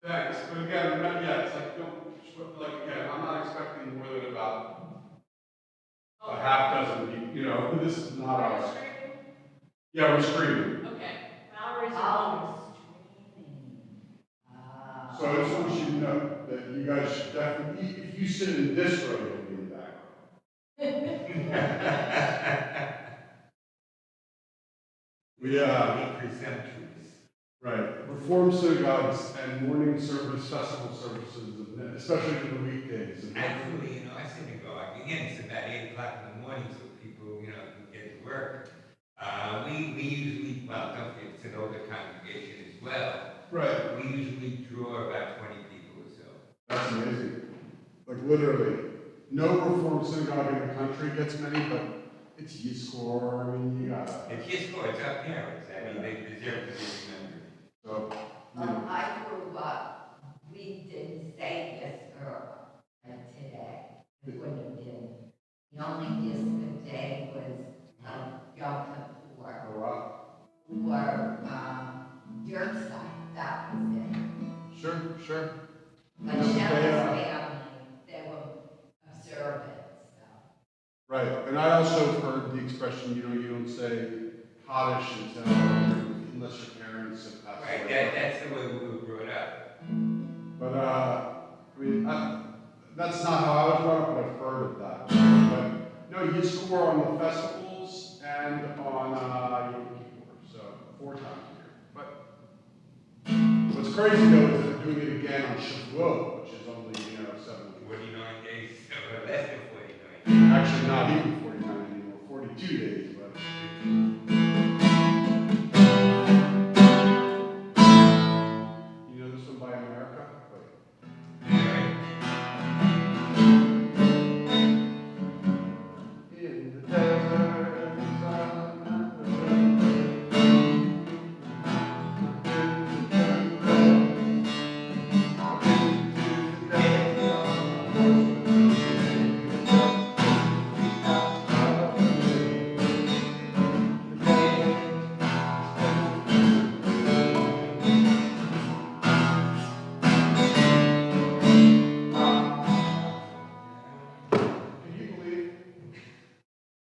Thanks, but again, remember, yeah, it's like, don't, like, again, I'm not expecting more than about a half dozen people, you know, this is not our. Yeah, we're streaming. Okay. Valerie's Streaming. So I just want you to know that you guys should definitely, if you sit in this row, you'll be in the background. We present truths. Right. Reform synagogues and morning service, festival services, especially for the weekdays. Actually, you know, I synagogue, again, it's about 8 o'clock in the morning, so people, you know, can get to work. We usually, well, don't forget, it's an older congregation as well. Right. We usually draw about 20 people or so. That's amazing. Like literally, no Reform synagogue in the country gets many, but it's Yizkor. I mean, you got it. It's Yizkor, it's our parents. I mean, they deserve to be remembered. So, you know. I grew up, we didn't say Yizkor today. It would have been, the only Yizkor day was Yom Kippur. Oh, wow. Or Yurtzeit, that was it. Sure. But Shelley's family, they were observant, so. Right, and I also heard the expression, you know, you don't say Kaddish unless your parents have passed Right, away. that's the way we were brought up. But, I mean, that's not how I was brought up, but I've heard of that. But, no, Yizkor on the festivals and on Yom Kippur, so 4 times a year. But what's crazy, though, is they're doing it again on Shavuot, which is only, 7 weeks. 49 days, or less than 49. Actually, not even 49 anymore, 42 days, but. You know this one by America? Wait. In the desert,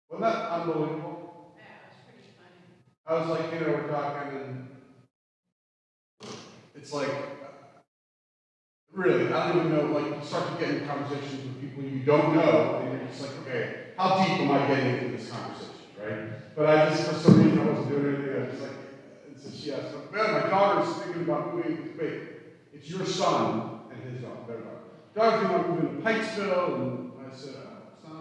wasn't that unbelievable? Yeah, it was pretty funny. I was like, we're talking, and it's like, really, I don't even know, like, you start to get into conversations with people you don't know, and you're just like, okay, how deep am I getting into this conversation, right? But I just, for some reason, I wasn't doing anything, I was just like, and so she asked, man, my daughter's thinking about moving, wait, it's your son and his daughter, daughter's thinking about moving to Pikesville, and I said, son,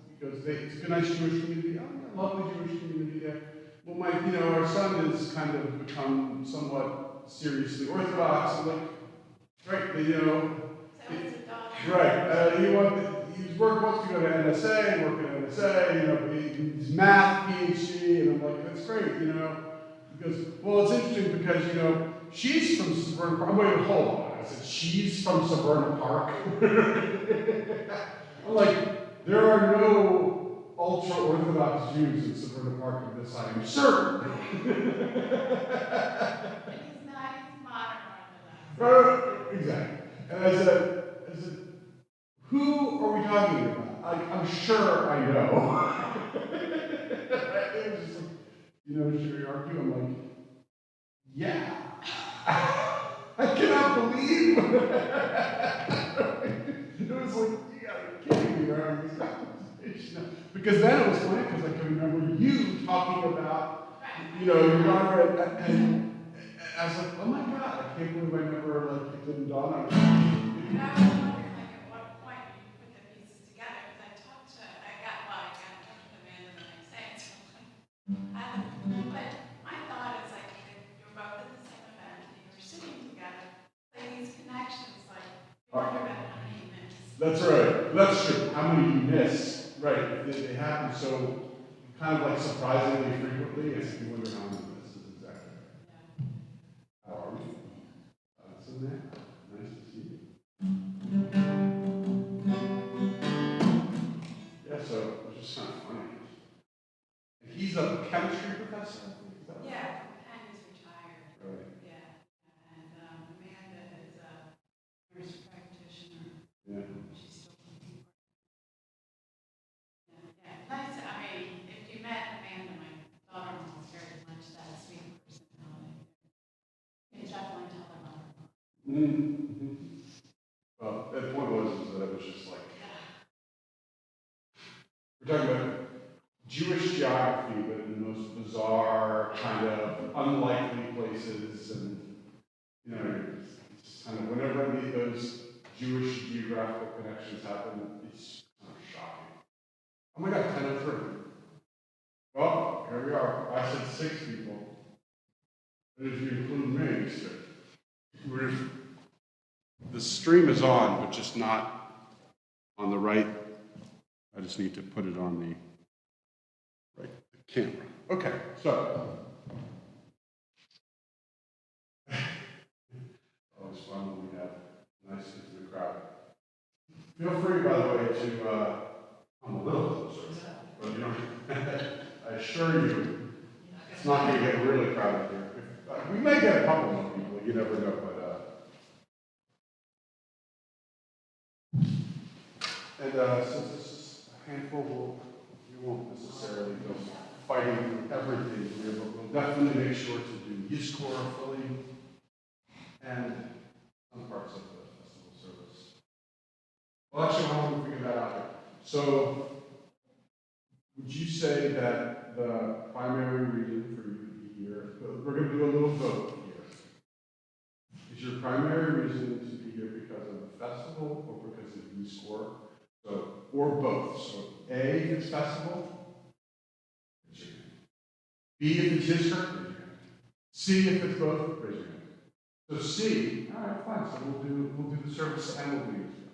he goes, it's a nice Jewish community. Oh, yeah, lovely Jewish community there. Well, our son has kind of become somewhat seriously Orthodox. I'm like, great, So it's a dog. right. Wants to go to NSA, work at NSA. He's math PhD, and I'm like, that's great. He goes, well, it's interesting because she's from Severna Park. I'm waiting, hold on. I said, she's from Severna Park. I'm like, there are no ultra-Orthodox Jews in Severna Park of this, I am certain. And he's not, he's modern Orthodox. Exactly. And I said, who are we talking about? I'm sure I know. It was just like, should we argue? I'm like, yeah. I cannot believe. It was like, you gotta be kidding me, right? This conversation. Because then it was funny because I can remember you talking about, your daughter, and I was like, oh my God, I can't believe I never, it didn't dawn on me. And I was wondering, at what point you put the pieces together, because I got in touch with Amanda the next day, so but my thought is you're both at the same event, and you're sitting together, these connections, you wonder about how many you miss. That's right. That's true. How many you miss? Right. They happen so kind of surprisingly frequently. It's you wonder how many you miss. Is exactly right. Yeah. How are you? So nice to see you. Yeah. So it was just kind of funny. And he's a chemistry professor. I think. Is that right? Yeah, and he's retired. Right. Yeah. And Amanda Mm-hmm. Well, the point was is that it was just like, we're talking about Jewish geography, but in the most bizarre, kind of unlikely places, and you know, it's just kind of whenever those Jewish geographical connections happen, it's kind of shocking. Oh my God, 10:03. Well, here we are. I said 6 people. And if you include me, it's 6. The stream is on, but just not on the right. I just need to put it on the right camera. Okay, so. Always fun when we have nice intimate crowd. Feel free, by the way, to come a little closer. But you know, I assure you, it's not going to get really crowded here. We may get a couple of people, you never know, but since this is a handful, we won't necessarily go fighting through everything here, but we'll definitely make sure to do Yizkor fully and some parts of the festival service. Well, actually, I want to figure that out here. So, would you say that the primary reason for you to be here, we're going to do a little vote here. Is your primary reason to be here because of the festival or because of Yizkor? So, or both. So, A, if it's festival, raise your hand. B, if it's Yizkor, raise your hand. C, if it's both, raise your hand. So C, all right, fine. So we'll do the service and we'll do Yizkor.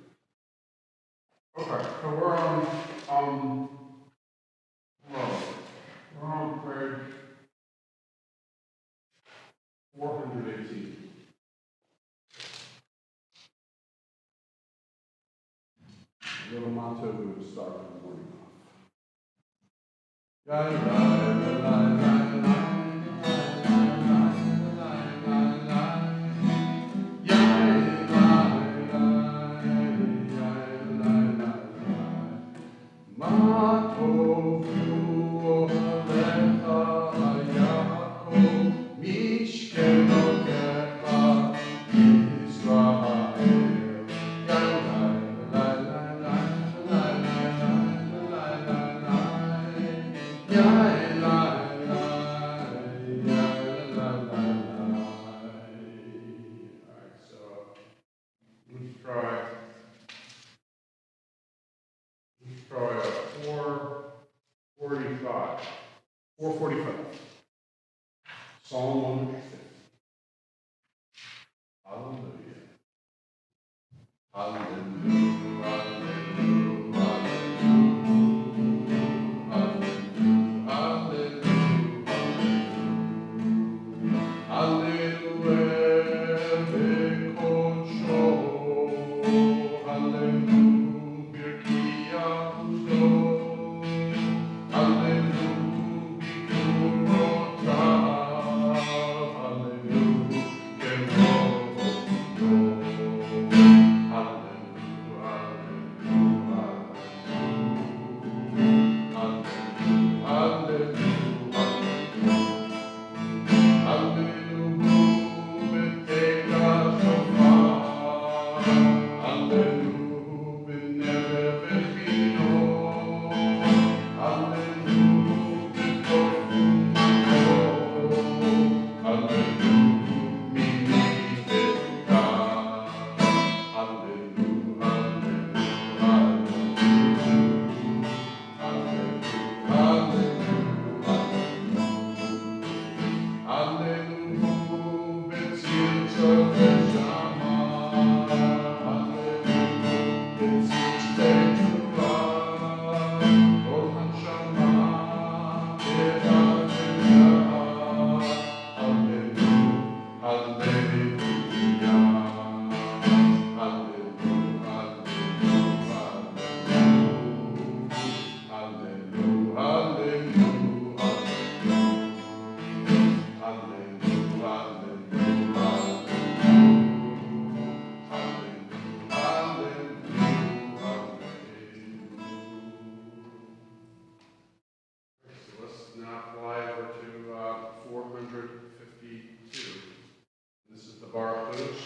Okay, so we're on page 418. Little motto to start the morning Try 445. 445. Psalm 150. Hallelujah.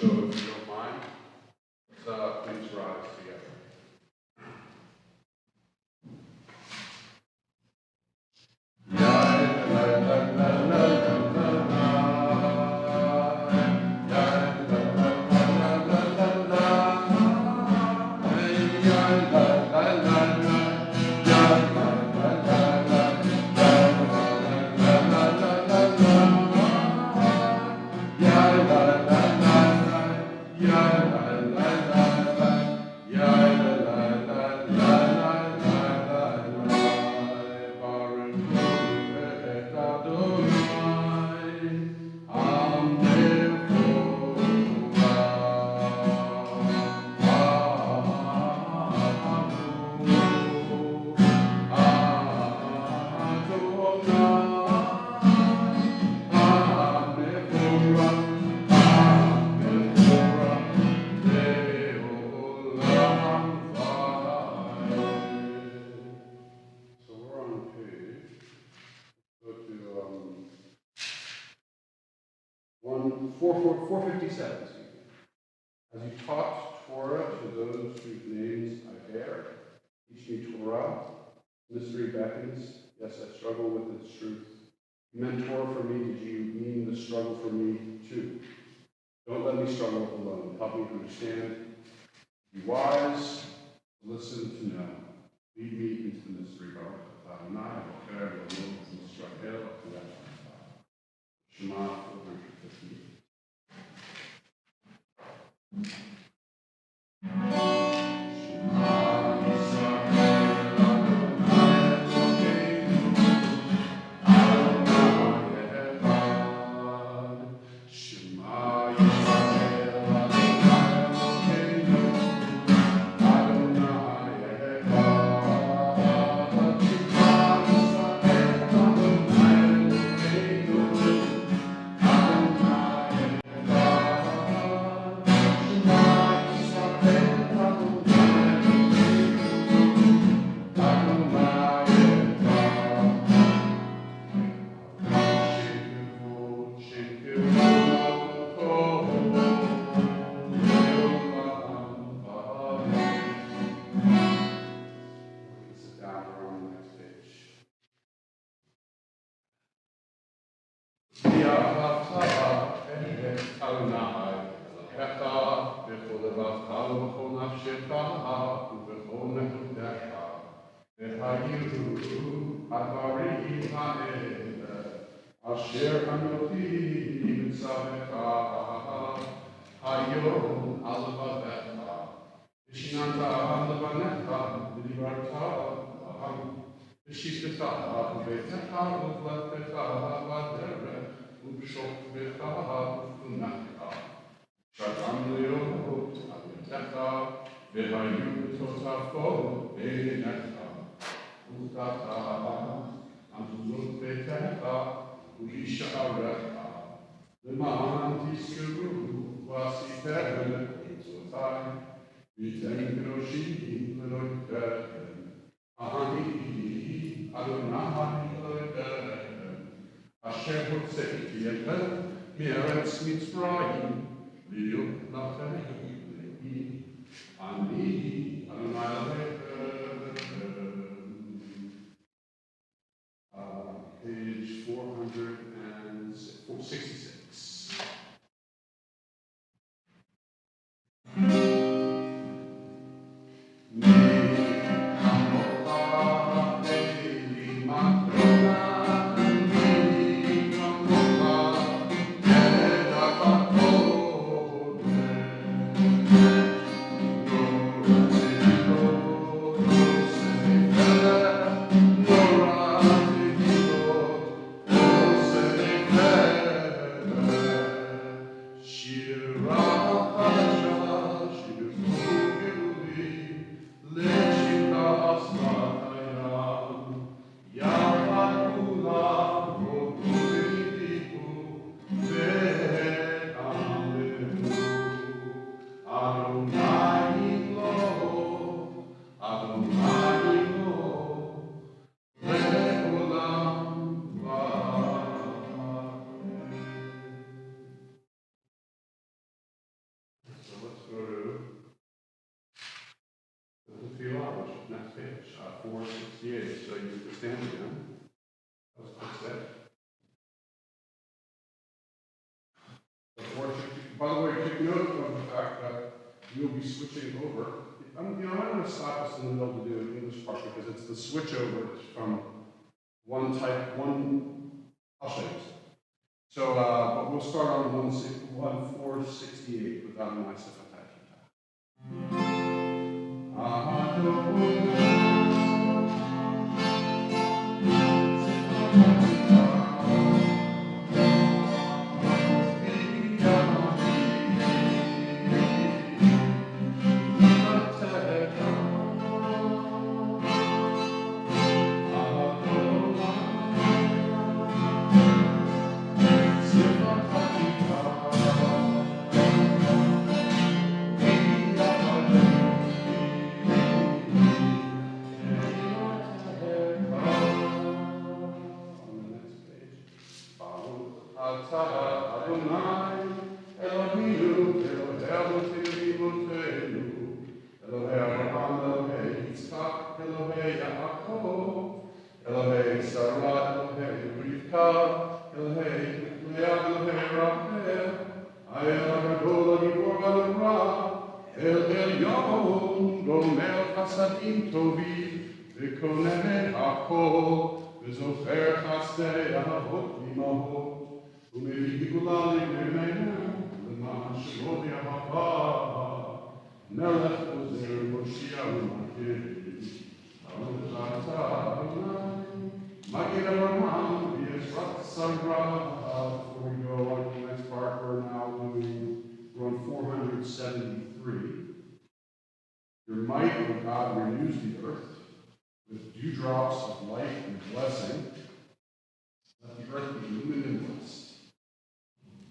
So if you don't 457, excuse me. As you taught Torah to those whose names I bear, teach me Torah, mystery beckons, yes, I struggle with its truth. You meant Torah for me, did you mean the struggle for me too? Don't let me struggle alone. Help me understand. Be wise, listen to know. Lead me into the mystery of Shema 450. Asher Anoti Mitzaveka Hayom Alvavecha Vishnanta Alvanecha Vidivarta Vishishita Vetecha Uvletecha Vadere Ubshokvecha Unatecha Shagamleo Avetecha Vehayu Totafo Venecha Utata Antuzot Vetecha Ulisha Areka, the Mahanti Skuru, Vasiter, Sotai, Vitengroshi, Loiter, Ahani, Adonai, Loiter, Asher Hotseki, Meretz Mitzrayim, Liu Natani, Ani, Adonai Loiter. Page 466. Next page, 468. So you can stand again. That was quick set. By the way, take note of the fact that you'll be switching over. I'm going to stop us in the middle to do an English part because it's the switch over from one type, I'll show you. So, but we'll start on 468 without my Adonai, Eloheinu, Elohei Avotenu, Elohei Abraham, Elohei Yitzchak, Elohei Yaakov, Elohei Sarah, Elohei Rivka, Elohei Leah, Elohei Rachel, Ayel Gadol Gibor Adonai, El Elyon, Gomel Chasadim Tovim, V'koneh Hakol, V'zocher Chasdei Ahavot Imahot, U'mevih Gula L'Gremeinu, L'man Shemo Yahava, Melech Ozer Moshiach U'Makir, Magid Abraham, Yisrael Sarah. Before we go on to the next part, we're on 473. Your might, O God, renews the earth with dewdrops of light and blessing. Let the earth be illumined and blessed.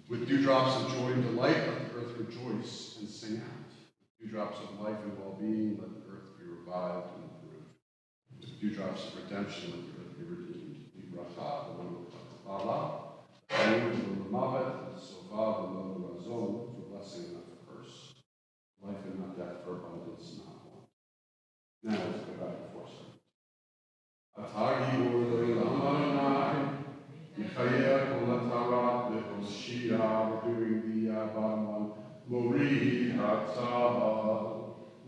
With dewdrops of joy and delight, let the earth rejoice and sing out. With dewdrops of life and well-being, let the earth be revived and improved. With dewdrops of redemption, let the earth be redeemed. Libracha, the one of Allah, the Mavet, the Sova, the Razon, for blessing and not for curse. Life and not death, for abundance and not want. Now let's go back to 4:7. Atagi Olam Adonai, Yichayeh Kol Hatarat Lehoshia. We're doing the bottom one. Mori Hatzah,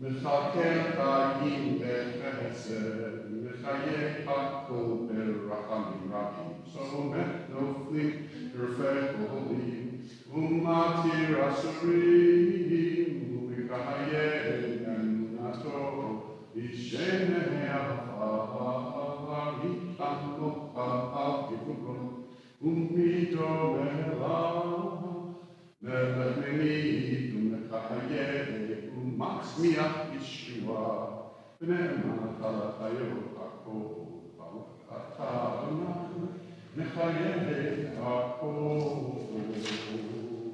Mechakeh Chayim Bechesed, Mechayeh Hakol Berachamim Rahim. So met Noflim Yerfeh Kolim, Umatir Asurim, Umikahayeh Emunato, Isheneh Afaharim Al Kivukot, Umito Melah, Melech Umekahayeh, Umatzmiach Yeshua, B'nei Malachayot Hakol, Baruch Atah Adonai, Mechayeh Hakol.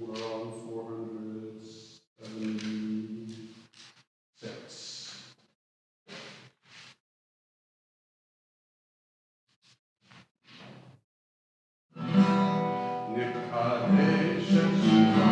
We're on 476. Nikadesh Shema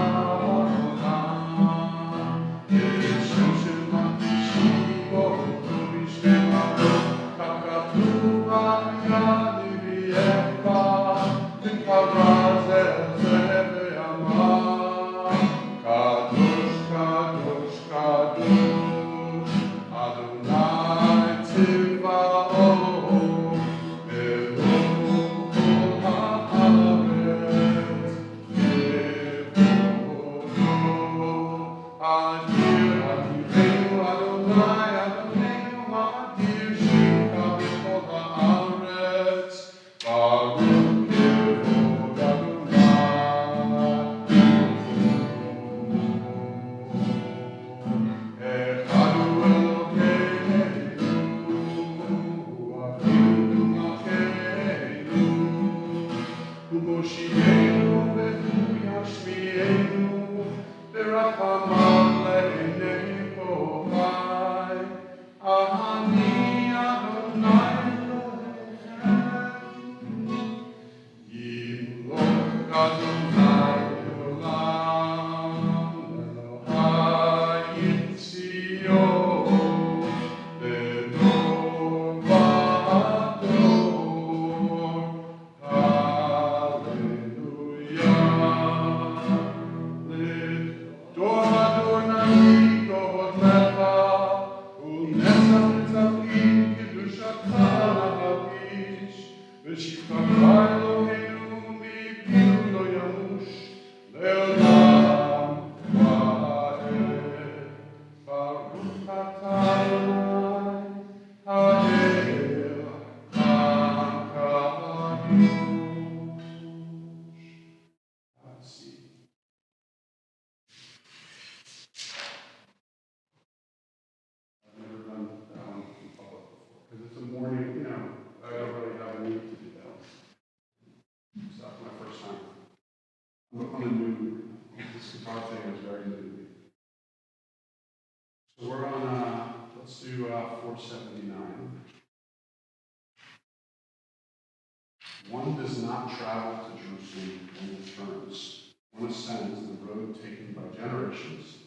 So we're on, let's do 479. One does not travel to Jerusalem and returns. One generations,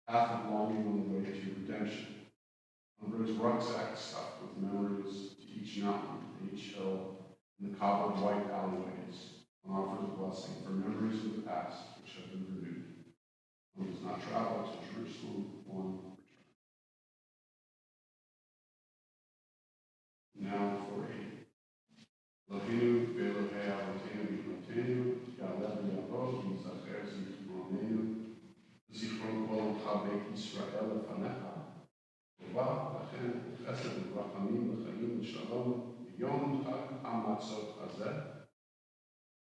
path of longing on the way to redemption. On the road's rucksack stuffed with memories to each mountain and each hill, and the cobbled white alleyways, one offers a blessing for memories of the past which have been renewed. One does not travel to Jerusalem, one returns. Now for 8. Lohenu, Velohei Avotenu, Bimotenu, Yalev Yavot, Yizacher, Zichronenu, Zichron Kol Chavei Yisrael Lefanecha, Tova, Lachen, Chesed, Rachamim, L'chaim, L'shalom, Yom Chag HaMatzot Hazeh.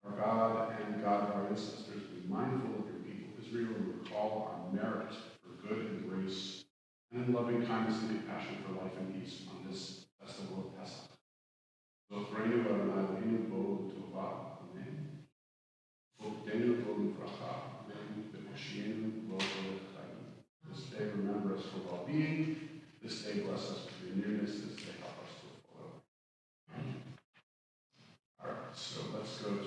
Our God and God of our ancestors, be mindful of your people Israel and recall our merit for good and grace, and in loving kindness and compassion for life and peace on this festival of Pesach. Zochrenu Adonai Eloheinu bo tova, amen. Vokdenu bo livracha, amen. V'hoshienu bo l'chayim. This day remember us for well-being. This day bless us with your nearness. This day help us to follow. All right, so let's go to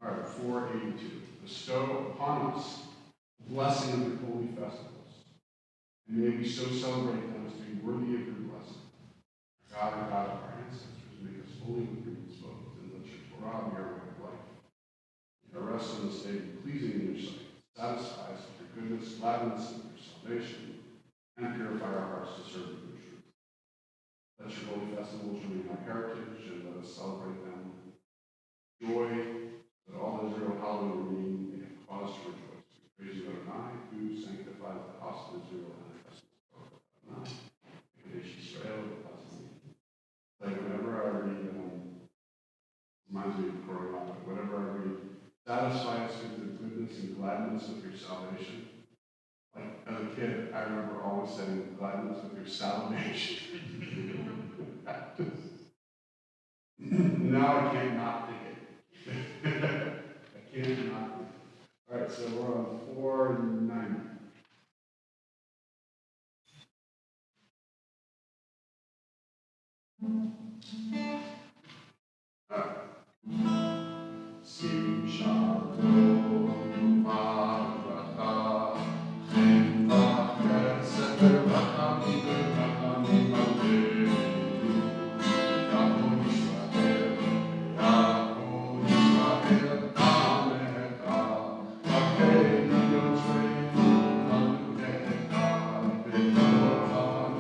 482. Bestow upon us the blessing of your holy festivals, and may we so celebrate them as to be worthy of your blessing. God and God of our ancestors, make us holy with your mitzvot, and let your Torah be our way of life. May our rest on this day be pleasing in your sight, satisfy us with your goodness, gladness, and your salvation, and purify our hearts to serve you in truth. Let your holy festivals remain our heritage, and let us celebrate them with joy, that all Israel, hallowed remain, may have cause to rejoice. We praise you, Adonai, who sanctifies the house of Israel and the festivals of Adonai. Kadesh Yisrael, like whenever I read, reminds me of growing up, but whenever I read, satisfy us with the goodness and gladness of your salvation. Like as a kid, I remember always saying the gladness of your salvation. Now I can't not think it. I can't not think it. All right, so we're on 490. Sim Shalom Vavracha Chem Vachesed Rachamim Rachamim Aleinu Yavo Yisrael Yavo Yisrael Amecha Vakeinu Yotreinu Hanukecha V'Torah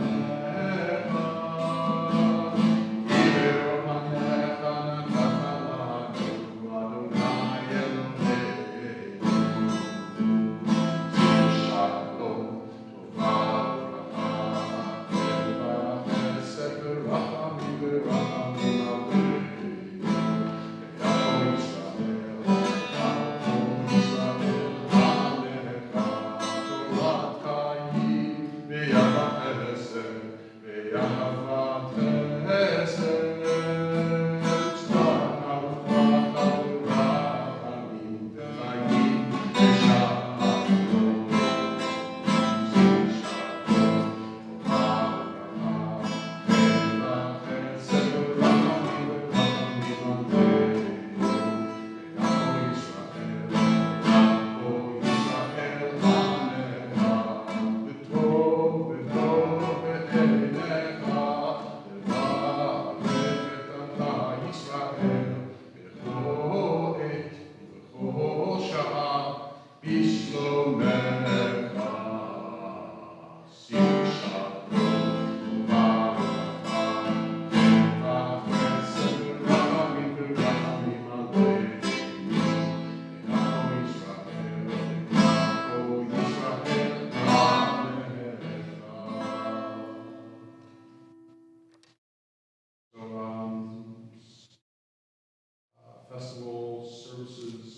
Festival services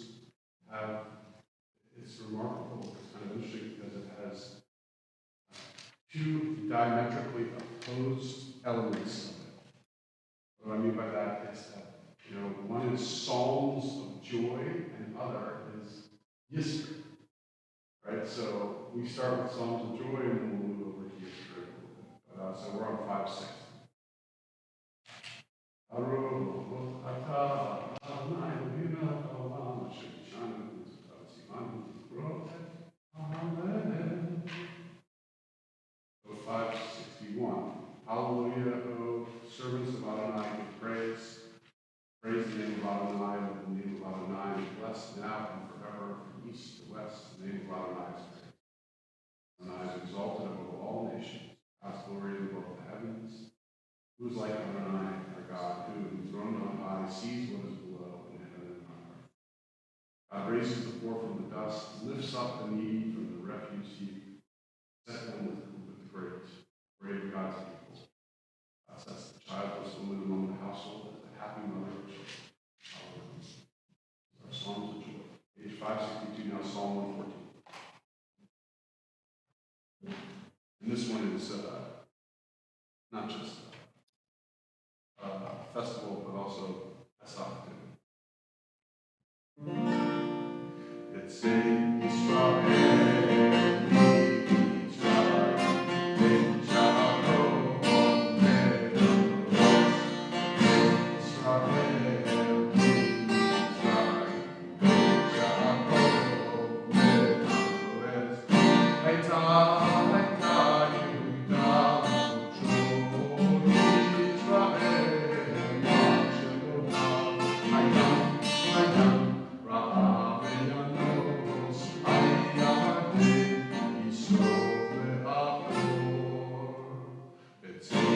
have, it's remarkable, it's kind of interesting because it has two diametrically opposed elements of it. What I mean by that is that, one is psalms of joy and other is Yizkor, right? So we start with psalms of joy and then we'll move over to Yizkor a little bit. So we're on 5-6. Aro, raises the poor from the dust, lifts up the needy from the refuse heap, set them with the great, brave God's people. That's the child was born among the household, as a happy mother of children. Our Psalms of Joy. Page 562, now Psalm 114. And this one is not just a festival, but also a song too. It's in let's go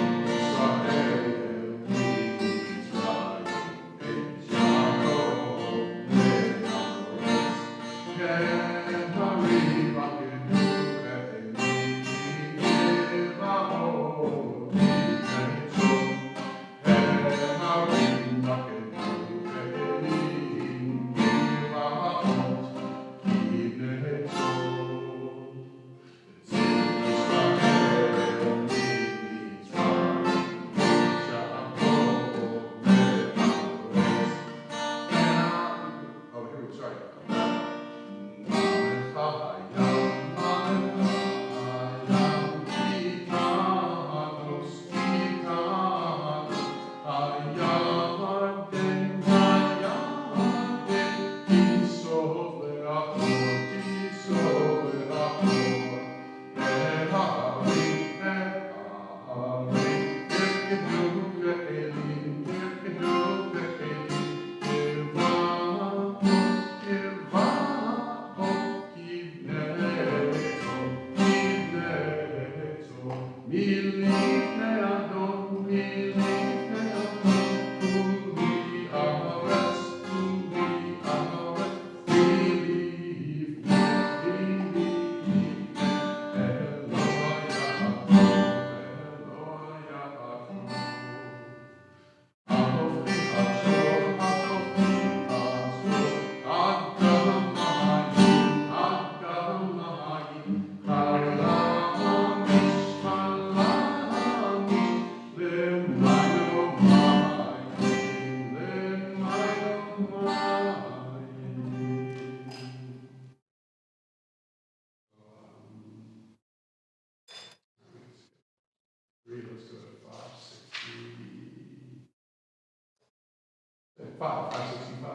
to 565.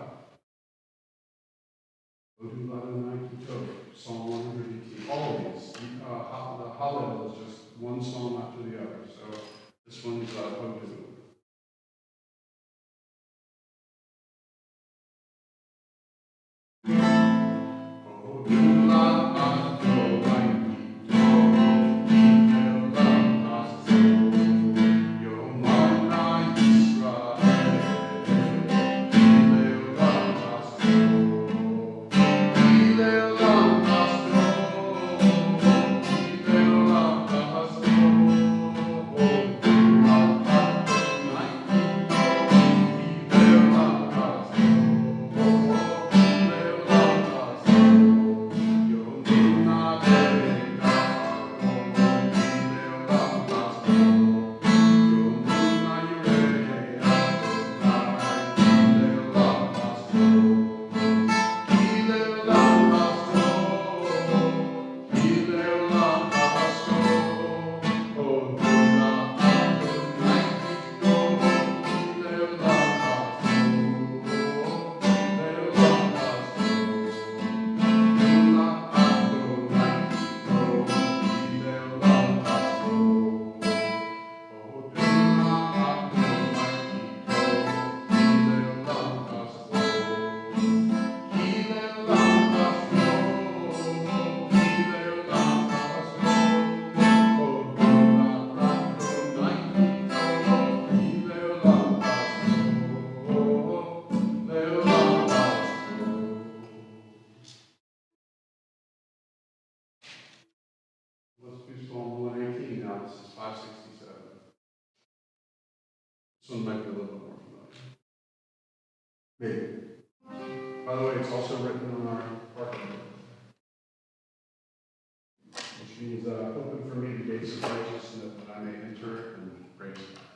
Psalm 118. All of these. The Hallel is just one psalm after the other. So this one is Odu. Maybe. By the way, it's also written on our parking lot, which means open for me the gates of righteousness that I may enter and praise God.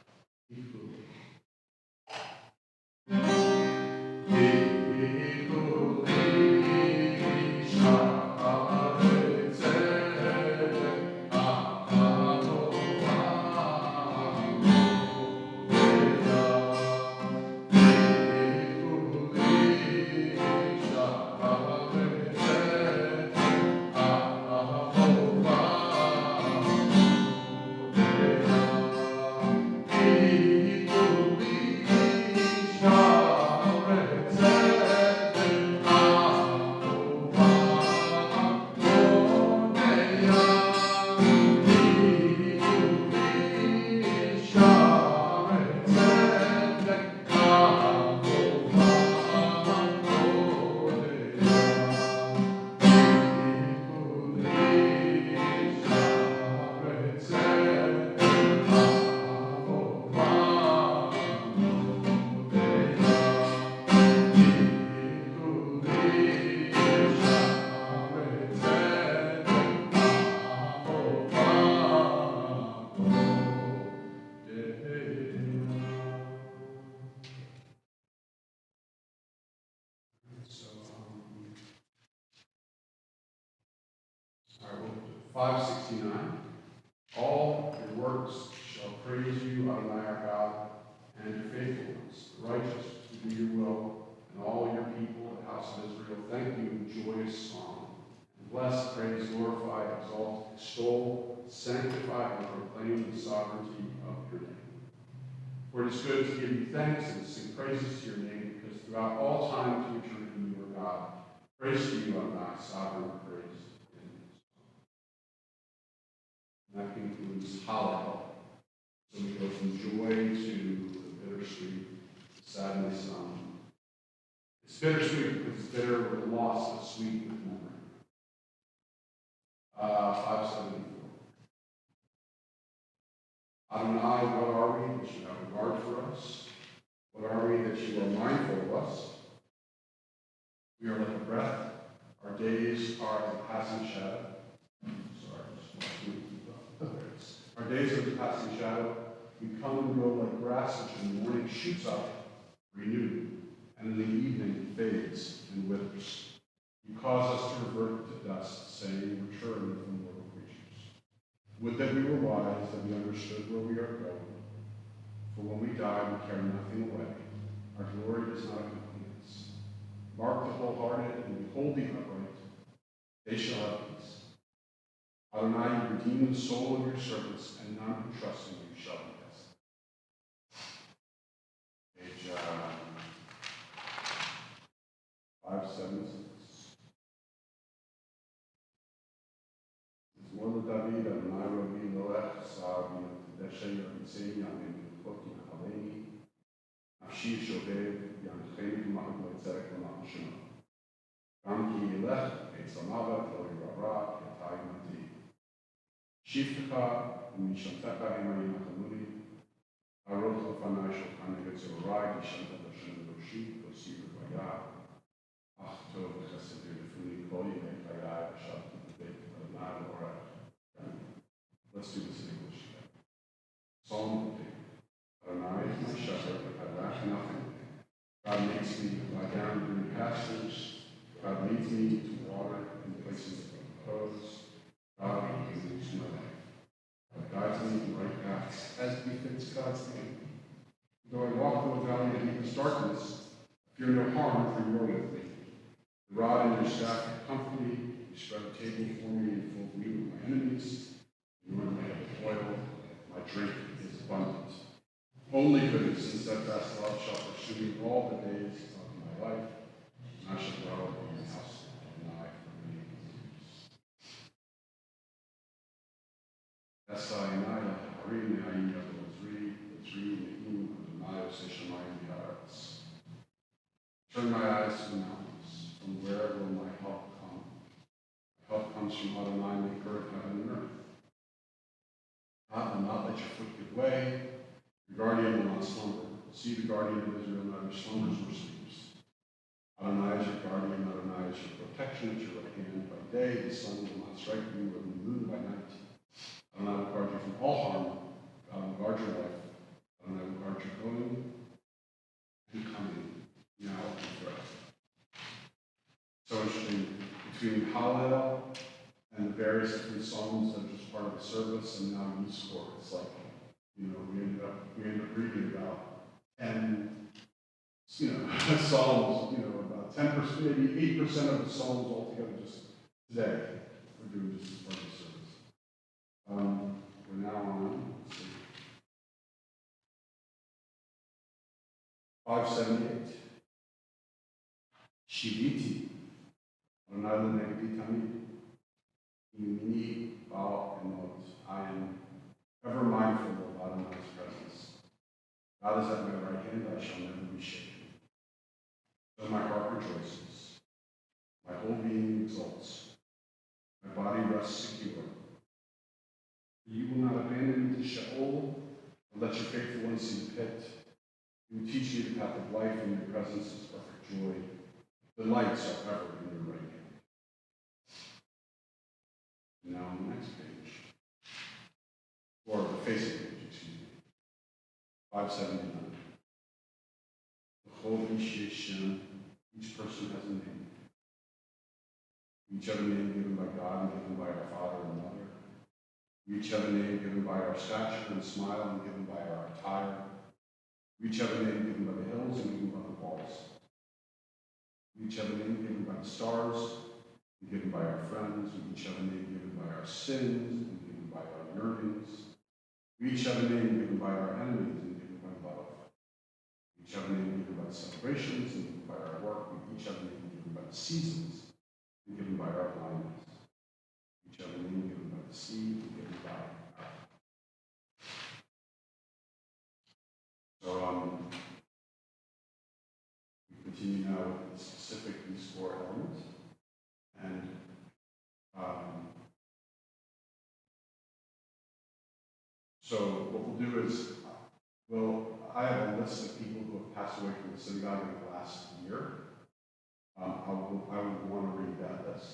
So, 569. All your works shall praise you, Adonai our God, and your faithfulness, the righteous to do your will, and all your people, the house of Israel, thank you in joyous song. And bless, praise, glorify, exalt, extol, sanctify, and proclaim the sovereignty of your name. For it is good to give you thanks and to sing praises to your name, because throughout all time to eternity you are God. Praise to you, Adonai, sovereign praise. And that concludes Hallel. So we go from joy to the bittersweet sadness. It's bittersweet because it's bitter with loss, but sweet with memory. 574. Adonai, what are we that you have regard for us? What are we that you are mindful of us? We are like a breath. Our days are as a passing shadow. Our days are the passing shadow. We come and go like grass which in the morning shoots up, renewed, and in the evening fades and withers. You cause us to revert to dust, saying, return from mortal creatures. Would that we were wise, that we understood where we are going. For when we die, we carry nothing away. Our glory does not accompany us. Mark the wholehearted and behold the upright. They shall have peace. Adonai, you redeem the soul of your servants, and none who trust in you shall be tested. Page 576. Mizmor David, Adonai Rovi Loech, Savi, Deshe Yoritzei, Yamin, Choti, Haleni, Nafshi Shovev, Yancheni, Ma'u, Tzedek, Lamach Shema. Gam ki yilech, Eitzamavat, Lo Yirara, Yatai Mati. Shiftecha, Mishantecha, Emai Nachamuni, Arot Lofanai Shulchan Egetzorai, Gishanta Hashem Roshi, Kosir Vaya, Ach Tov Chesed Yefuni Kol Yimei Chayai, Shabbat Beit Adonai Orech. Let's do this in English together. Psalm 8. Adonai is my shepherd, I lack nothing. God makes me lie down in green pastures. God leads me to water in places of repose. God renews my life. God guides me in right paths as befits God's name. Though I walk through a valley of deepest darkness, I fear no harm, for you are with me. The rod and your staff comfort me. You spread a table for me in full view of my enemies. You anoint my head with oil. My drink is abundant. Only goodness and steadfast love shall pursue me all the days of my life, and I shall dwell in the house of Adonai for many years. Esainai Harim Ne'ayin Yavozri, Tzri Ne'im Adonai Oseh Shamayim V'Haaretz. Turn my eyes to the mountains. From where will my help come? My help comes from Adonai, maker of heaven and earth. God will not let your foot give way. Your guardian will not slumber. See, the guardian of Israel neither slumbers nor sleeps. is your guardian, Adonai is your protection at your right hand by day. The sun will not strike you, or the moon by night. Adonai will guard you from all harm. God will guard your life. Adonai will guard your going and coming, now and forever. So interesting, between Hallel and the various different psalms that are just part of the service, and now Yizkor, it's like, we ended up reading about 10, psalms, about 10%, maybe 8% of the psalms altogether just today. We're doing just as part of the service. We're now on, let's see, 578. Shiviti. Adonai lenegdi tamid. Imini ba'al emot. I am ever mindful of Adonai's presence. God is at my right hand, I shall never be shaken. So my heart rejoices, my whole being exults, my body rests secure. You will not abandon me to Sheol, or let your faithful one see the pit. You will teach me the path of life, and your presence is perfect joy. Delights are ever in your right hand. Now on the next page, or the facing page, excuse me, 579. Each person has a name. Each have a name given by God and given by our Father and Mother. Each have a name given by our stature and smile and given by our attire. Each have a name given by the hills and given by the walls. Each have a name given by the stars and given by our friends. We each have a name given by our sins and given by our yearnings. We each have a name given by our enemies and given by love. We each have a name given by the celebrations and given by our work. We each have a name given by the seasons and given by our blindness. We each have a name given by the sea and given by our. So we continue now with the specific Yizkor element. And so what we'll do is, I have a list of people who have passed away from the synagogue in the last year. I would want to read that list.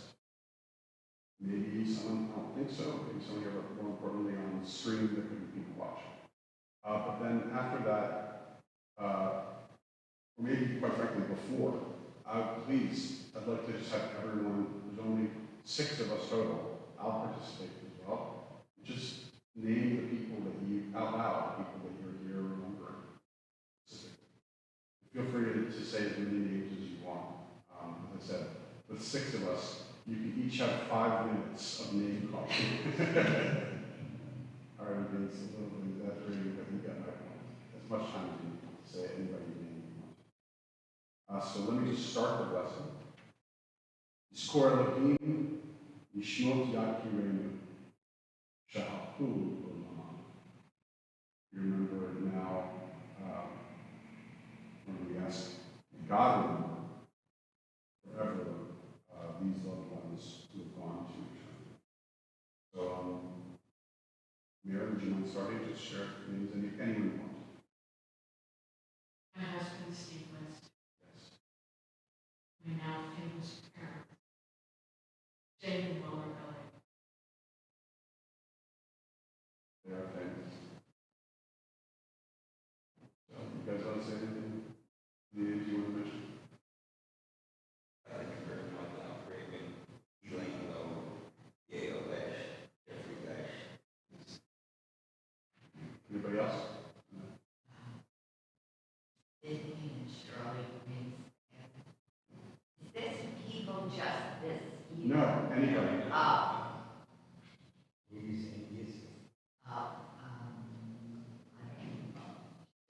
Maybe someone, I don't think so, maybe someone here, but more importantly on the screen, there could be people watching. But then after that, or maybe quite frankly before, please, I'd like to just have everyone, there's only 6 of us total, I'll participate as well. Just name the people that you, out loud, the people that you're here remembering. Feel free to say as many names as you want. As I said, with 6 of us, you can each have 5 minutes of name calling. All right, I'm being a little bit exaggerating, but you get my point. As much time as you need to say anybody name you want. So let me just start the blessing. Yizkor Elohim, Yishmot Yakirenu, Shahapu Olam. You remember it now when we ask God remember forever these loved ones who have gone to eternity. So, Mary, would you mind starting? Just share names, anyone you want. My husband, Steve West. Yes. My now famous parents, David Muller Belly. They are famous. So, you guys want to say anything? Any names you want to mention? Anybody else? Sydney and Shirley Green. Is this people just this year? No, anybody.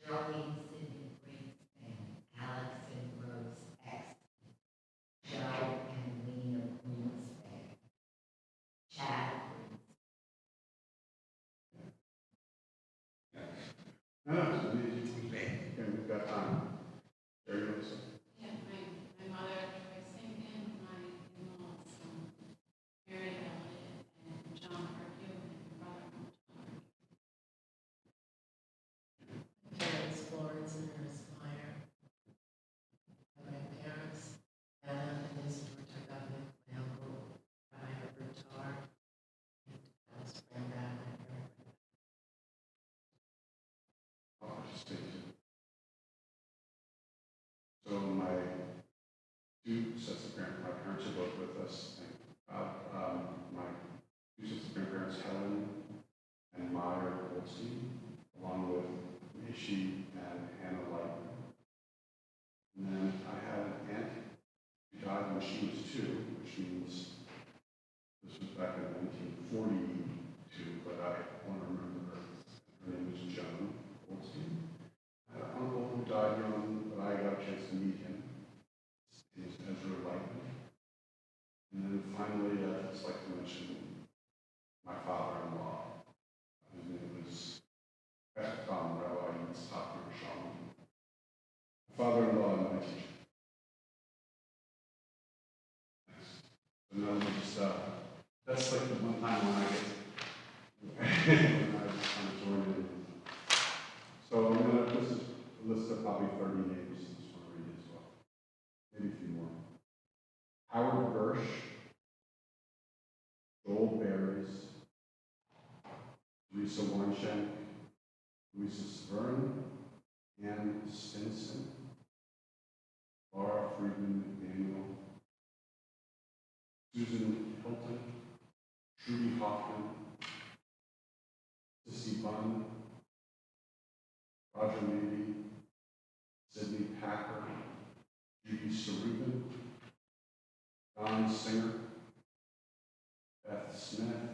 Shirley and Sydney Greenspan, Alex and Rose X, Joe and Lena Greenspan, Chad No, okay, we've got time. There you go. Yeah, my mother, Joyce, and my in-laws, Mary Elliott and John Harpue and brother John. Parents, Florence and Ernest Meyer. My parents, Anna two sets of parents. My parents are both with us. Thank God. My two sets of grandparents, Helen and Meyer Goldstein, along with Mishi and Hannah Light. And then I had an aunt who died when she was 2, which means this was back in 1942, but I want to remember her. Her name was Joan Goldstein. I had an uncle who died young, but I got a chance to meet him. His name is Ezra Lightman. And then finally, I'd just like to mention my father-in-law, whose name was Tom Rabbi Yitzkor. My father-in-law and my teacher. And then just, that's like the one time when I get when I kind of joined in. So I'm going to, this is a list of probably 30 names I just want to read as well. Maybe a few more. Howard Gersh, Joel Berries, Lisa Weinschenk, Louisa Severn, Ann Stinson, Laura Friedman McDaniel, Susan Hilton, Trudy Hoffman, Sissy Bunn, Roger Levy, Sydney Packer, Judy Sarubin, Don Singer, Beth Smith,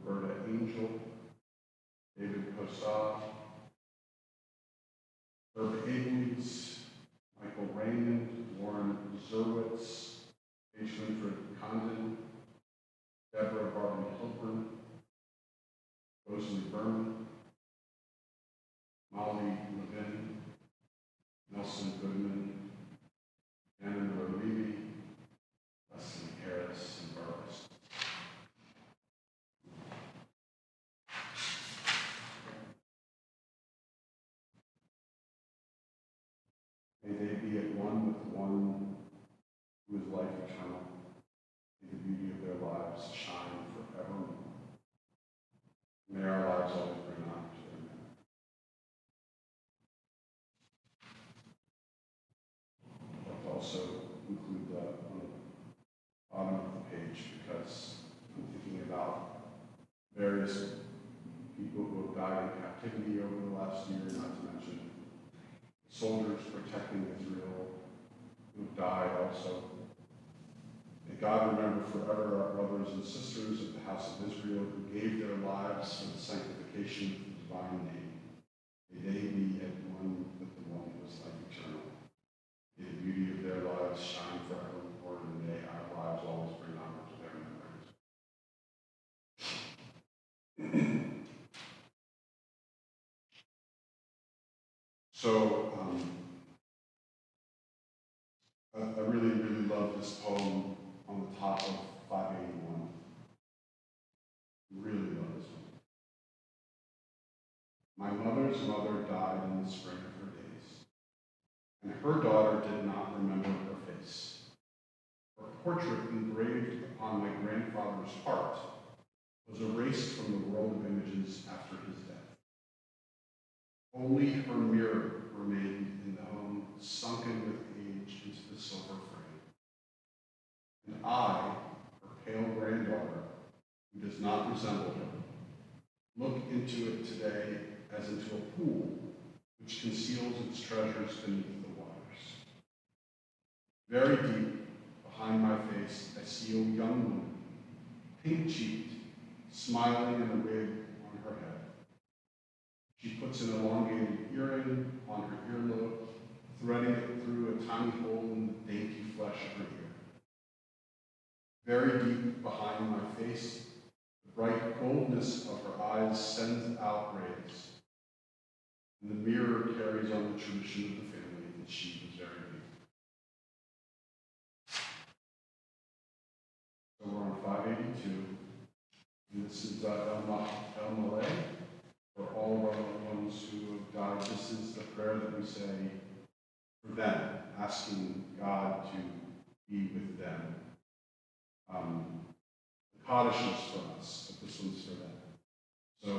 Roberta Angel, David Posad, Herb Abeles, Michael Raymond, Warren Zerwitz, H. Winfred Condon, Deborah Barbie Hilton, Rosalie Berman, Molly Levin, Nelson Goodman, Anna Miller Levy, Leslie Harris, and Burris. May they be at one with one who is life eternal. May the beauty of their lives shine forevermore. May our lives always bring honor to their name. I'd like to also include on the bottom of the page because I'm thinking about various people who have died in captivity over the last year, not to mention soldiers protecting Israel who have died also. May God remember forever our brothers and sisters of the house of Israel who gave their lives for the sanctification of the divine name. May they be at one with the one who is life eternal. May the beauty of their lives shine forevermore, and may our lives always bring honor to their memories. So, I really, really love this poem on the top of 581. Really love this one. My mother's mother died in the spring of her days, and her daughter did not remember her face. Her portrait engraved upon my grandfather's heart was erased from the world of images after his death. Only her mirror remained in the home, sunken with age into the silver frame. And I, her pale granddaughter, who does not resemble her, look into it today as into a pool which conceals its treasures beneath the waters. Very deep behind my face, I see a young woman, pink-cheeked, smiling in a wig on her head. She puts an elongated earring on her earlobe, threading it through a tiny hole in the dainty flesh of her ear. Very deep behind my face, the bright goldness of her eyes sends out rays, and the mirror carries on the tradition of the family that she was very deep. So we're on 582, and this is El Malay. For all of our loved ones who have died, this is the prayer that we say for them, asking God to be with them. The Kaddish is for us, but this one's for them. So,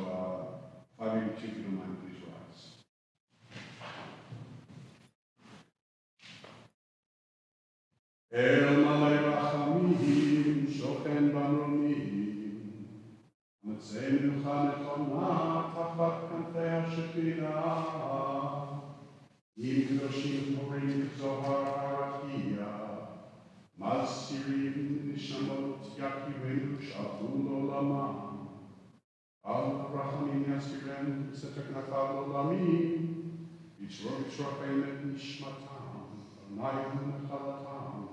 582, if you don't mind, please rise. El malei rachamim, shochen banronim, מצא מנוחה נכונה תחת כנפי השכינה. אם קדושים קוראים זוהר הרקיע, מזכירים נשמות יקירינו שעברו לעולמם. על רחמים יזכירנו בסתר כנפיו לעולמים, יצרוך באמת נשמתם, עיניים ונחלתם,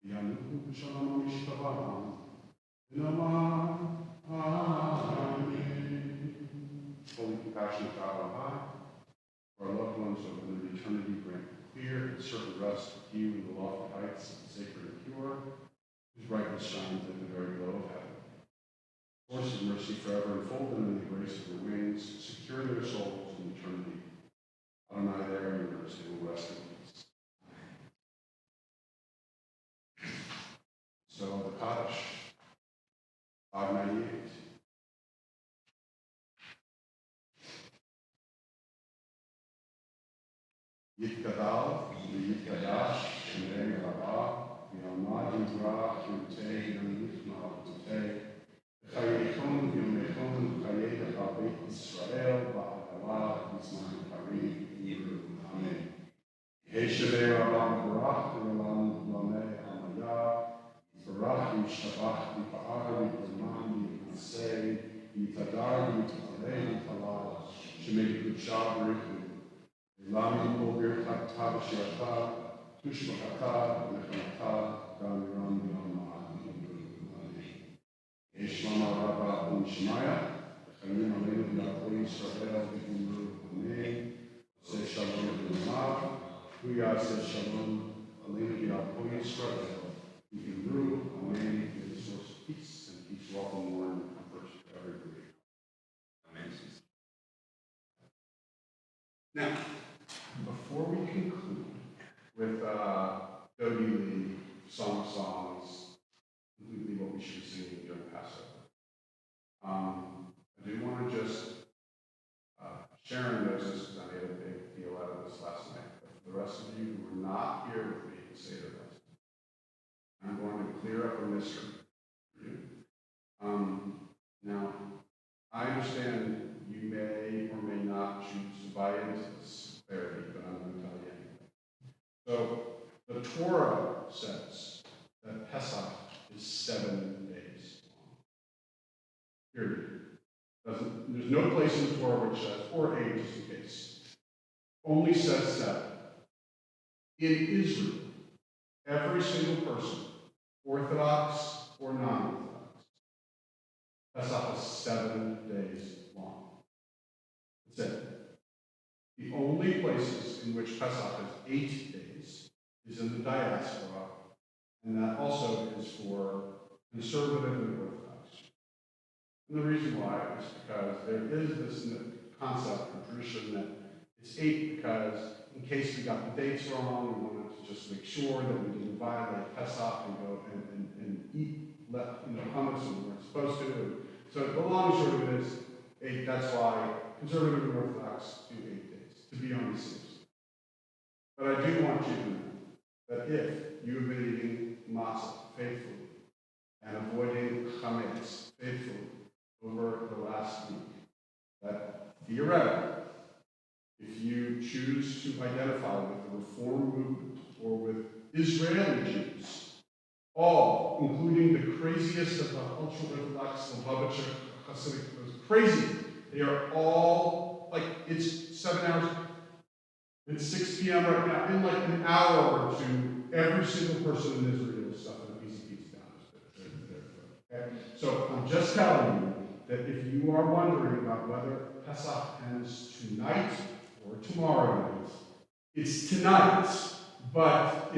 וינוחו בשלום ומשכבם, ונאמר Amen. Holy compassionate God on high, our loved ones of the eternity grant clear and certain rest with you in the lofty heights of the sacred and pure, whose brightness shines like the very glow of heaven. Source of mercy forever enfold them in the grace of your wings, secure their souls in eternity. Adonai, there in your mercy will rest in peace. So the Kaddish, 598. Yitkadal, Yitkadash, Shnei Rabah, Yamad Yizrach, Yutei, Yamichna, Yutei, Chayechon, Yomechon, Chayei, Rabbi Israel, Ba'alalah, Yisman, Karim, Yibru, Amen. Yeshavei Rabban Barach, Yolam, Lameh, Amayah, Barach, Yishabach, Yipa'ar, Yipaman, Yipasei, Yitadar, Yitalei, Yitalal, Shemei Kuchah, Berichu, Lami Obir Kata Shiata, Tushmakata, Nechamata, Gamiram Yama, Eshmama Rabba Shemaya, Chalim Aleinu Yaakov Yisrael, V'Gimru Amen, Say Shalom V'Namav, Huya Say Shalom, Aleinu Yaakov Yisrael, V'Gimru Amen, may the source of peace and peace welcome more and comfort to every believer. Amen. Now, before we conclude with Dodi Lee, Song of Songs, completely what we should be singing during Passover, I do want to just, Sharon knows this because I made a big deal out of this last night, but for the rest of you who were not here with me to say the rest, I'm going to clear up a mystery for you. Now, I understand you may or may not choose to buy into this therapy, but I'm going to tell you anyway. So, the Torah says that Pesach is 7 days long. Period. There's no place in the Torah which says, or 8 just in case, only says 7. In Israel, every single person, Orthodox or non-Orthodox, Pesach is 7 days long. That's it. The only places in which Pesach is 8 days is in the diaspora, and that also is for conservative and Orthodox. And the reason why is because there is this concept or tradition that it's 8 because in case we got the dates wrong, we wanted to just make sure that we didn't violate Pesach and go and eat hummus when we weren't supposed to. So the long and short of it is 8. That's why conservative and Orthodox do 8 days, to be on the safe side. But I do want you to know that if you have been eating matzah faithfully and avoiding chametz faithfully over the last week, that theoretically, if you choose to identify with the Reform movement or with Israeli Jews, all, including the craziest of the ultra-Orthodox, Lubavitcher, Hasidic, those crazy, they are all, like, it's 7 hours, it's 6 p.m. right now, in like an hour or two, every single person in Israel is stuffing a piece of pizza down their throat. Okay? So I'm just telling you that if you are wondering about whether Pesach ends tonight or tomorrow night, it's tonight, but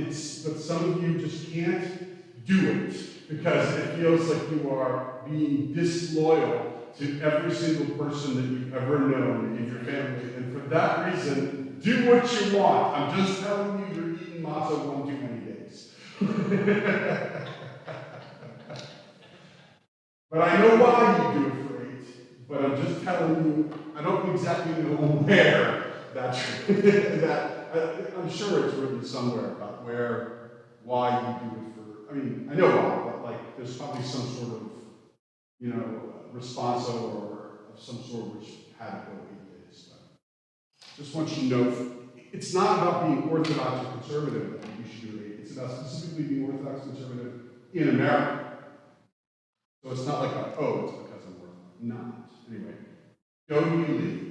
some of you just can't do it because it feels like you are being disloyal to every single person that you've ever known in your family, and for that reason, do what you want. I'm just telling you, you're eating matzah one too many days. But I know why you do it for 8, but I'm just telling you, I don't exactly know where that's, I'm sure it's written somewhere about where why you do it for, I mean, I know why, but like, there's probably some sort of, you know, responso or of some sort which had to go 8 days. But just want you to know, it's not about being Orthodox or conservative that you should do 8. It's about specifically being Orthodox conservative in America. So it's not like, oh, it's because I'm Orthodox. Not. Anyway, Dodi Lee.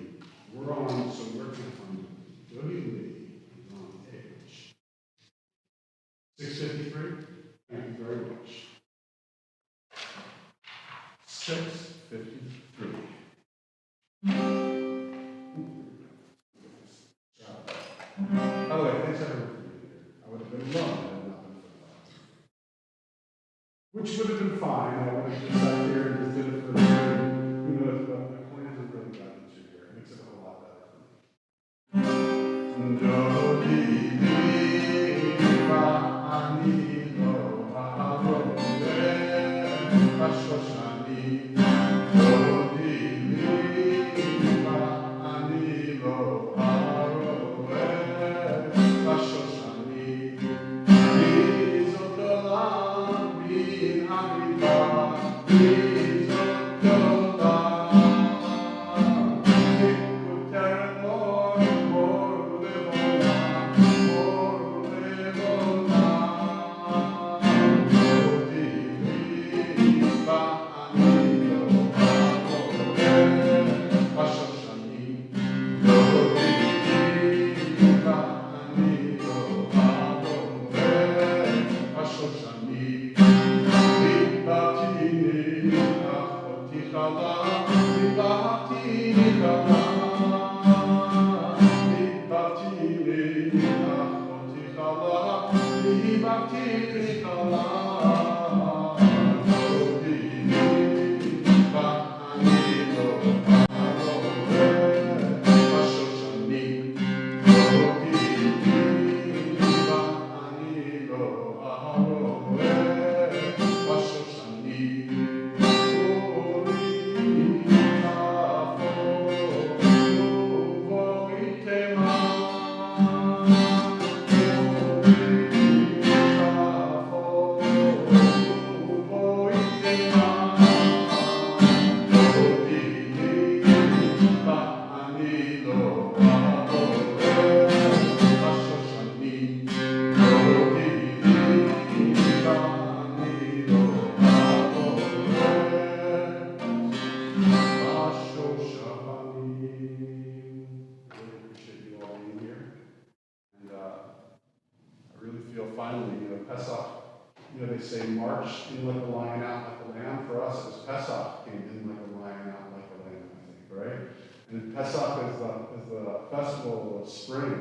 We're on, so we're going to find it. Dodi Lee is on page 653. Thank you very much. 653. By the way, thanks everyone for being here. I would have been alone had it not been for that. Which would have been fine. I would have just sat here and just did it for a year. Who knows, but my point hasn't really gotten into here. It makes it a whole lot better for me. They say march in like a lion, out like a lamb. For us, it was Pesach came in like a lion, out like a lamb, I think, right? And Pesach is the festival of spring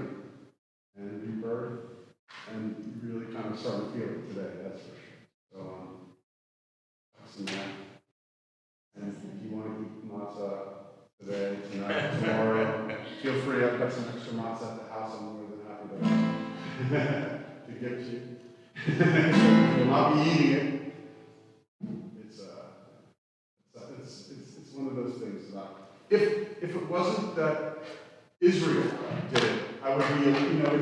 and rebirth, and you really kind of start to feel it today, that's for sure. So, awesome, man. And if you want to eat matzah today, tonight, tomorrow, feel free. I've got some extra matzah at the house. I'm more than happy to give to you. You'll not be eating it. It's one of those things about if it wasn't that Israel did it, I would be, you know,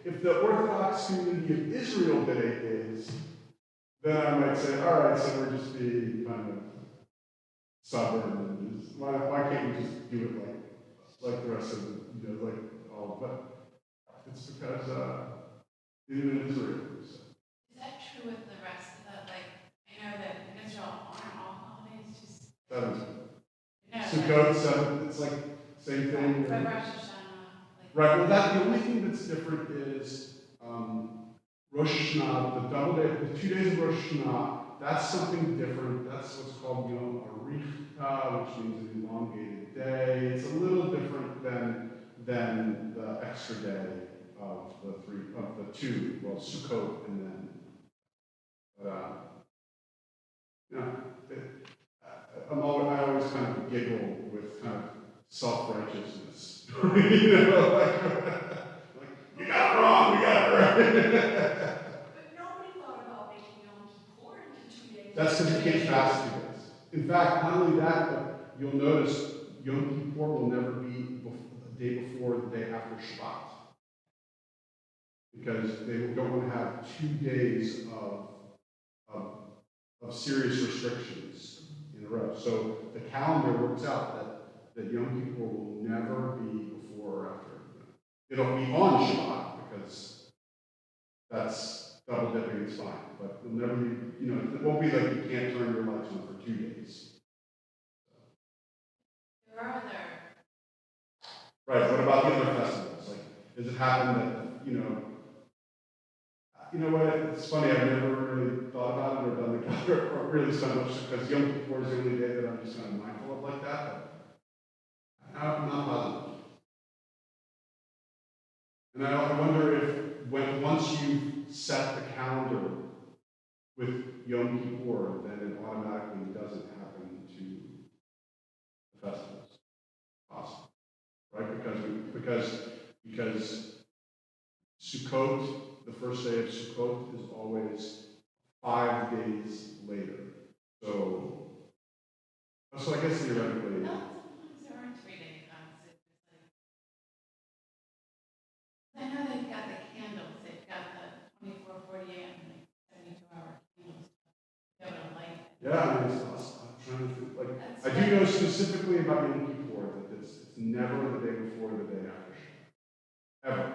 if the Orthodox community of Israel did 8 days, then I might say, all right, so we're just being kind of stubborn and just, why can't we just do it like the rest of the, you know, like all, but it's because even in Israel. Is that true with the rest of the, like, I know that in Israel aren't all holidays just... 7. No, Sukkot, 7, it's like same thing. But Rosh Hashanah, like... Right, well the only thing that's different is Rosh Hashanah, the double day, the 2 days of Rosh Hashanah, that's something different. That's what's called, you know, Arichta, which means an elongated day. It's a little different than the extra day of the two, well, Sukkot and then, you know, I always kind of giggle with kind of self-righteousness. You know, like, you got it wrong, we got it right. But nobody thought about making Yom Kippur into 2 days. That's because you can't fast 2 days. In fact, not only that, but you'll notice Yom Kippur will never be the day before or the day after Shabbat. because they don't want to have 2 days of serious restrictions in a row. So the calendar works out that Yom Kippur will never be before or after. It'll be on Shabbat because that's double dipping is fine, but it'll never be, it won't be like you can't turn your lights on for 2 days. There are other, Right, what about the other festivals? Like, does it happen that, you know what, it's funny, I've never really thought about it or done the calendar or really spent much, because Yom Kippur is the only day that I'm just kind of mindful of like that, but I'm not positive. And I wonder if, once you set the calendar with Yom Kippur, then it automatically doesn't happen to the festivals. Possible. Right? Because Sukkot, the first day of Sukkot, is always 5 days later. So I guess theoretically. no, sometimes there are 3-day concerts. I know they've got the candles, they've got the 24, 48, and the 72-hour candles. They're able to light it. Yeah, I mean, I'm trying to think. Like, That's I do know specifically about Yom Kippur that it's never the day before or the day after Shabbat. Ever.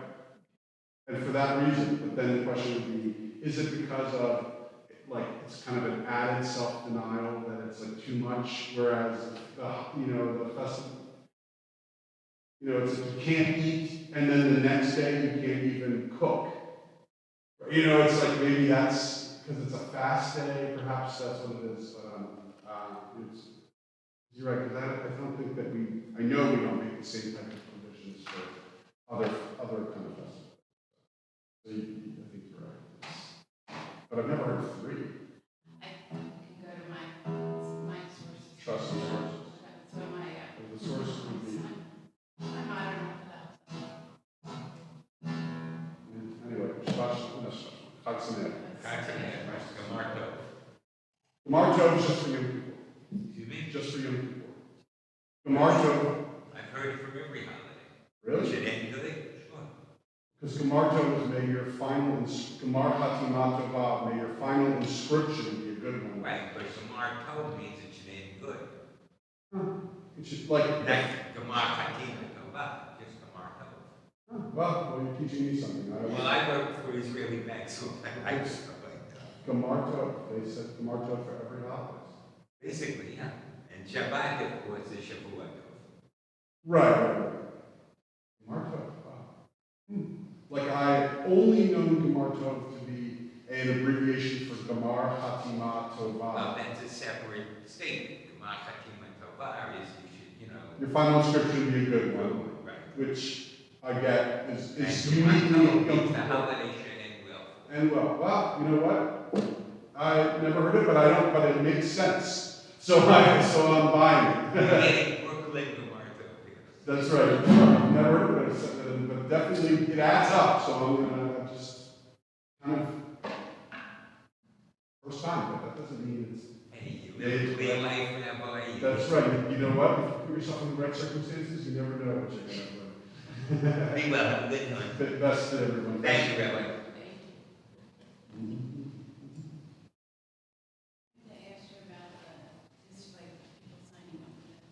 And for that reason, but then the question would be, is it because of, like, it's kind of an added self-denial that it's like too much, whereas the festival, it's like you can't eat, and then the next day you can't even cook. It's like maybe that's because it's a fast day, perhaps that's what it is. You're right, because I don't think that I know we don't make the same type of provisions for other kind of festivals. So I think you're right. But I've never heard of 3. I can go to my sources. Trust the sources. That's where my, The sources would be. I'm modern enough Anyway, Chag Sameach. Gemar Tov. Gemar Tov is just for Yom Kippur. Excuse me? Just for Yom Kippur. Gemar Tov. I've heard it from every holiday. Really? Should end good? Sure. Because Gemar Tov is may your final, Gemar Chatima Tova, may your final inscription be a good one. Right, but Gemar Tov means it should end good. It should, like, Not Gemar Chatima Tova, just Gemar Tov. well, you're teaching me something. Well, I work for Israeli banks, so I just go like that. Gemar Tov, they said Gemar Tov for every holiday. Basically, yeah. And Shabbat, of course, is Shavua Tov. Right. Gemar Tov, wow. Like, I only know Gemar Tov to be an abbreviation for Gemar Chatima Tova. Well, that's a separate statement. Gemar Chatima Tova is you should, Your final inscription be a good one, Right. which I get is And Gemar uniquely Tov means the Yom holiday should end well. And well, you know what? I never heard it, but it makes sense. So I'm buying We're it. getting Brooklyn Gemar Tov here. That's right. I've never heard of it, but definitely it adds up. So I'm gonna just kind of first time, but that doesn't mean it's. Hey, you live a clean life, Rabbi. That's right. You know what? If you put yourself in the right circumstances, you never know what you're gonna do. Be well, have a good time. Best to everyone. Thank you, Rabbi.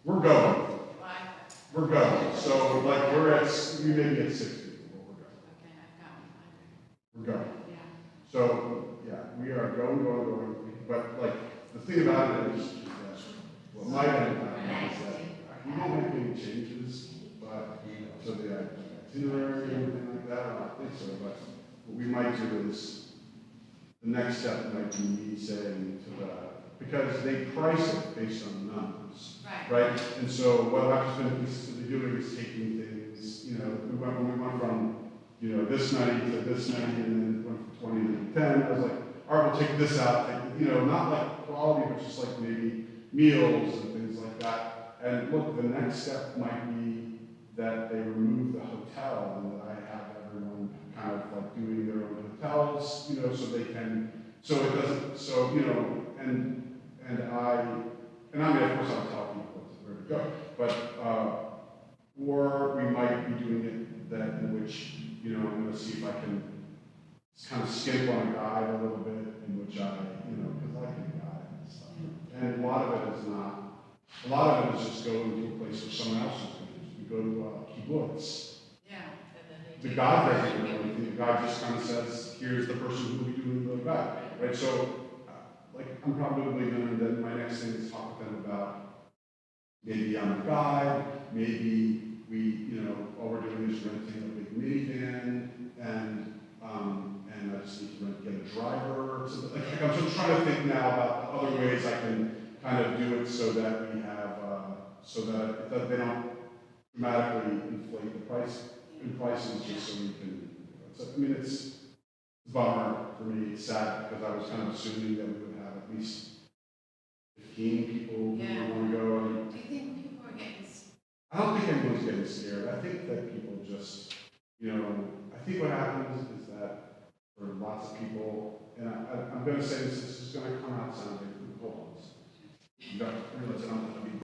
We're going. Why? We're going. So like we may be at 6 people, but we're going. Okay, I've got one. We're going. Yeah. So yeah, we are going. But like the thing about it is that what might happen is that we won't make any changes, but to the itinerary and everything like that, I don't think so. But what we might do is the next step might be me saying to because they price it based on numbers. Right? And so what I've been consistently doing is taking things, when we went from, this night to this night and then went from 20 to 10, I was like, all right, we'll take this out, not like quality, but just like maybe meals and things like that. And look, the next step might be that they remove the hotel and that I have everyone kind of like doing their own hotels, so they can, so it doesn't, and I mean, of course, I'll tell people where to go, but, or we might be doing it that in which, I'm going to see if I can kind of skimp on a guide a little bit, in which I, because I can guide and stuff. And a lot of it is not, a lot of it is just going to a place where someone else is going to. We go to kibbutz. Yeah. The guide doesn't know anything. The guide just kind of says, here's the person who will be doing the guide, right? So, like, I'm probably going to, then my next thing is talk with them about maybe I'm a guide, maybe we, all we're doing is renting a big minivan, and I just need to get a driver or something. Like, I'm just trying to think now about other ways I can kind of do it so that we have, so that they don't dramatically inflate the price in prices, just so we can. So, I mean, it's a bummer for me. It's sad because I was kind of assuming that we would have at least 15 people who Yeah. would want to go. Do you think people are getting? I don't think anyone's getting scared. I think that people just, I think what happens is that for lots of people, and I'm going to say this is going to come out sounding, hold on. You got, listen, I'm going to be